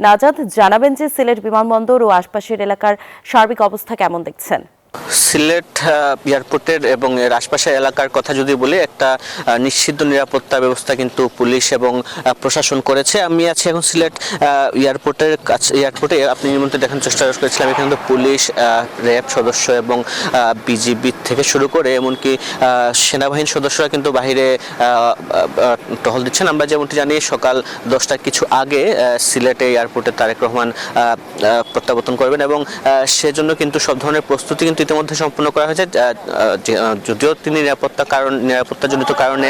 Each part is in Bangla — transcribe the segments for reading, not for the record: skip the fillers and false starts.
নাজাদ, জানাবেন যে সিলেট বিমানবন্দর ও আশপাশের এলাকার সার্বিক অবস্থা কেমন দেখছেন? সিলেট এয়ারপোর্টের এবং এর আশপাশের এলাকার কথা যদি বলি, একটা নিশ্চিত নিরাপত্তা ব্যবস্থা কিন্তু পুলিশ এবং প্রশাসন করেছে। আমি আছি এখন সিলেট এয়ারপোর্টের কাছে। এয়ারপোর্টে আপনি নিয়মিত দেখানোর চেষ্টা করেছিলাম, এখানে কিন্তু পুলিশ, র্যাব সদস্য এবং বিজিবি থেকে শুরু করে এমনকি সেনাবাহিনীর সদস্যরা কিন্তু বাহিরে টহল দিচ্ছেন। আমরা যেমনটি জানি, সকাল 10টার কিছু আগে সিলেটে এয়ারপোর্টে তারেক রহমান প্রত্যাবর্তন করবেন এবং সেজন্য কিন্তু সব ধরনের প্রস্তুতি কিন্তু ইতিমধ্যে সম্পন্ন করা হয়েছে। যদিও তিনি নিরাপত্তাজনিত কারণে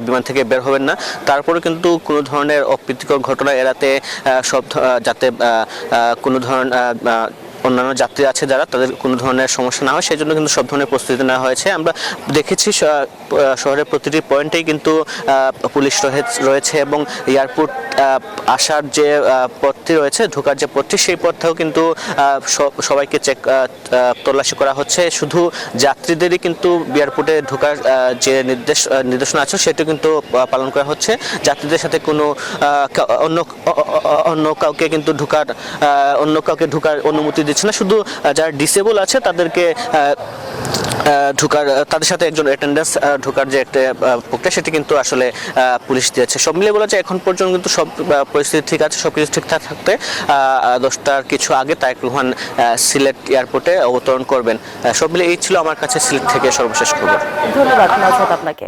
বিমান থেকে বের হবেন না, তারপরে কিন্তু কোনো ধরনের অপ্রীতিকর ঘটনা এড়াতে যাতে কোনো ধরনের অন্যান্য যাত্রী আছে যারা, তাদের কোনো ধরনের সমস্যা না হয় সেই জন্য কিন্তু সব ধরনের প্রস্তুতি নেওয়া হয়েছে। আমরা দেখেছি শহরের প্রতিটি পয়েন্টেই কিন্তু পুলিশ রয়েছে এবং এয়ারপোর্ট আসার যে পথটি রয়েছে, ঢোকার যে পথটি, সেই পথটাও কিন্তু সবাইকে তল্লাশি করা হচ্ছে। শুধু যাত্রীদেরই কিন্তু এয়ারপোর্টে ঢোকার যে নির্দেশনা আছে সেটা কিন্তু পালন করা হচ্ছে। যাত্রীদের সাথে কোনো অন্য কাউকে কিন্তু ঢোকার অনুমতি দিচ্ছে না। শুধু যারা ডিসেবল আছে তাদেরকে তাদের সাথে একজন অ্যাটেন্ডেন্স ঢোকার যে একটা প্রক্রিয়া, সেটি কিন্তু আসলে পুলিশ দিয়েছে। সব মিলিয়ে বলা যায় এখন পর্যন্ত কিন্তু সব পরিস্থিতি ঠিক আছে। সবকিছু ঠিকঠাক থাকতে 10টার কিছু আগে তারেক রহমান সিলেট এয়ারপোর্টে অবতরণ করবেন। সব মিলিয়ে এই ছিল আমার কাছে সিলেট থেকে সর্বশেষ খবর। ধন্যবাদ নাজাদ আপনাকে।